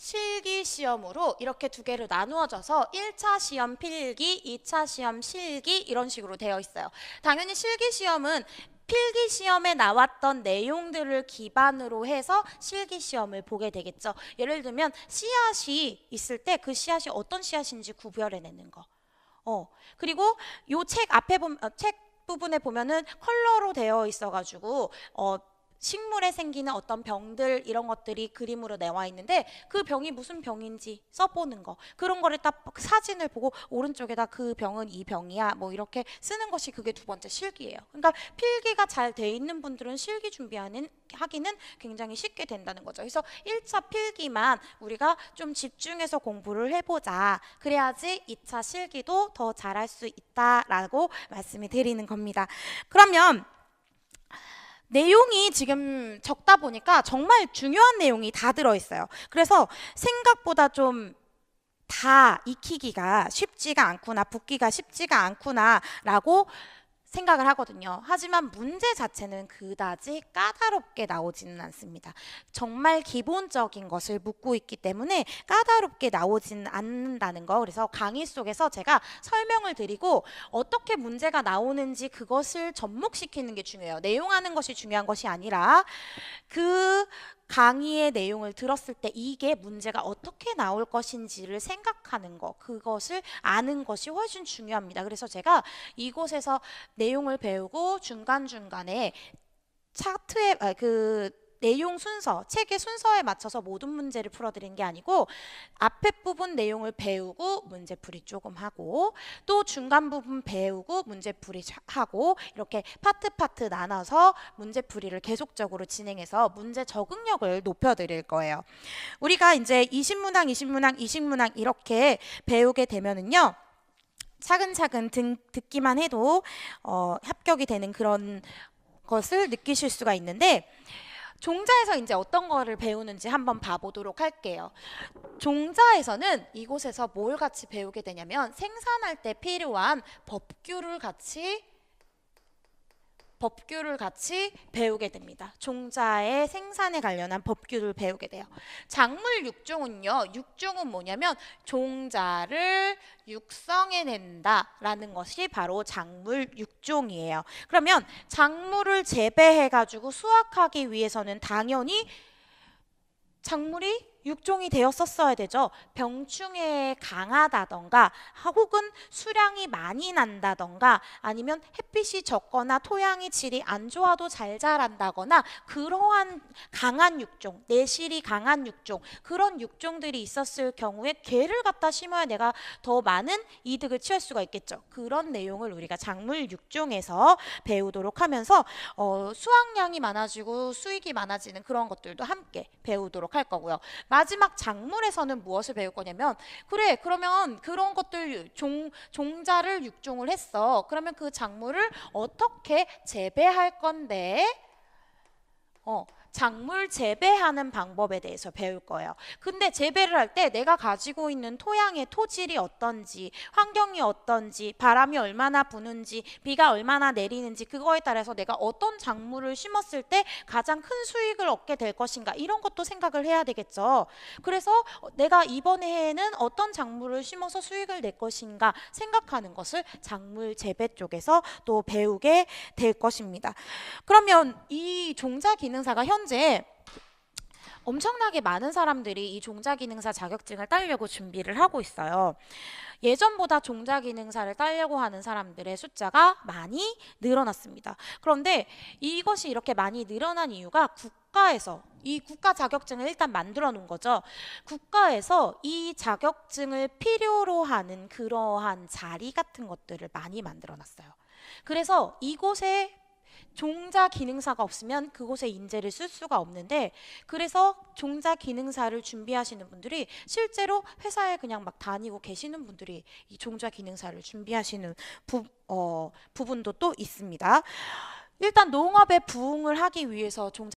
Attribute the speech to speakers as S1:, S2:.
S1: 실기 시험으로 이렇게 두 개로 나누어져서 1차 시험 필기, 2차 시험 실기 이런 식으로 되어 있어요. 당연히 실기 시험은 필기 시험에 나왔던 내용들을 기반으로 해서 실기 시험을 보게 되겠죠. 예를 들면 씨앗이 있을 때 그 씨앗이 어떤 씨앗인지 구별해내는 거. 그리고 요 책 앞에 책 부분에 보면은 컬러로 되어 있어가지고 식물에 생기는 어떤 병들 이런 것들이 그림으로 나와 있는데 그 병이 무슨 병인지 써보는 거, 그런 거를 딱 사진을 보고 오른쪽에다 그 병은 이 병이야 뭐 이렇게 쓰는 것이 그게 두 번째 실기예요. 그러니까 필기가 잘 돼 있는 분들은 실기 하기는 굉장히 쉽게 된다는 거죠. 그래서 1차 필기만 우리가 좀 집중해서 공부를 해보자, 그래야지 2차 실기도 더 잘할 수 있다라고 말씀을 드리는 겁니다. 그러면 내용이 지금 적다 보니까 정말 중요한 내용이 다 들어있어요. 그래서 생각보다 좀 다 익히기가 쉽지가 않구나, 붙기가 쉽지가 않구나 라고 생각을 하거든요. 하지만 문제 자체는 그다지 까다롭게 나오지는 않습니다. 정말 기본적인 것을 묻고 있기 때문에 까다롭게 나오지는 않는다는 거. 그래서 강의 속에서 제가 설명을 드리고 어떻게 문제가 나오는지 그것을 접목시키는 게 중요해요. 내용하는 것이 중요한 것이 아니라 그 강의의 내용을 들었을 때 이게 문제가 어떻게 나올 것인지를 생각하는 거, 그것을 아는 것이 훨씬 중요합니다. 그래서 제가 이곳에서 내용을 배우고 중간중간에 차트에 내용 순서, 책의 순서에 맞춰서 모든 문제를 풀어드린 게 아니고 앞에 부분 내용을 배우고 문제풀이 조금 하고 또 중간 부분 배우고 문제풀이 하고 이렇게 파트 나눠서 문제풀이를 계속적으로 진행해서 문제 적응력을 높여드릴 거예요. 우리가 이제 20문항, 20문항, 20문항 이렇게 배우게 되면은요, 차근차근 듣기만 해도 합격이 되는 그런 것을 느끼실 수가 있는데, 종자에서 이제 어떤 거를 배우는지 한번 봐보도록 할게요. 종자에서는 이곳에서 뭘 같이 배우게 되냐면 생산할 때 필요한 법규를 같이 배우게 됩니다. 종자의 생산에 관련한 법규를 배우게 돼요. 작물 육종은요, 육종은 뭐냐면 종자를 육성해낸다 라는 것이 바로 작물 육종이에요. 그러면 작물을 재배해가지고 수확하기 위해서는 당연히 작물이 육종이 되었었어야 되죠. 병충해에 강하다던가 혹은 수량이 많이 난다던가 아니면 햇빛이 적거나 토양의 질이 안 좋아도 잘 자란다거나 그러한 강한 육종, 내실이 강한 육종, 그런 육종들이 있었을 경우에 걔를 갖다 심어야 내가 더 많은 이득을 취할 수가 있겠죠. 그런 내용을 우리가 작물 육종에서 배우도록 하면서 수확량이 많아지고 수익이 많아지는 그런 것들도 함께 배우도록 할 거고요. 마지막 작물에서는 무엇을 배울 거냐면, 그래 그러면 그런 것들 종자를 육종을 했어. 그러면 그 작물을 어떻게 재배할 건데 작물 재배하는 방법에 대해서 배울 거예요. 근데 재배를 할 때 내가 가지고 있는 토양의 토질이 어떤지, 환경이 어떤지, 바람이 얼마나 부는지, 비가 얼마나 내리는지, 그거에 따라서 내가 어떤 작물을 심었을 때 가장 큰 수익을 얻게 될 것인가, 이런 것도 생각을 해야 되겠죠. 그래서 내가 이번 해에는 어떤 작물을 심어서 수익을 낼 것인가 생각하는 것을 작물 재배 쪽에서 또 배우게 될 것입니다. 그러면 이 종자기능사가 현재 엄청나게 많은 사람들이 이 종자기능사 자격증을 따려고 준비를 하고 있어요. 예전보다 종자기능사를 따려고 하는 사람들의 숫자가 많이 늘어났습니다. 그런데 이것이 이렇게 많이 늘어난 이유가 국가에서 이 국가 자격증을 일단 만들어 놓은 거죠. 국가에서 이 자격증을 필요로 하는 그러한 자리 같은 것들을 많이 만들어 놨어요. 그래서 이곳에 종자 기능사가 없으면 그곳에 인재를 쓸 수가 없는데, 그래서 종자 기능사를 준비하시는 분들이 실제로 회사에 그냥 막 다니고 계시는 분들이 이 종자 기능사를 준비하시는 부분도 또 있습니다. 일단 농업에 부응을 하기 위해서 종자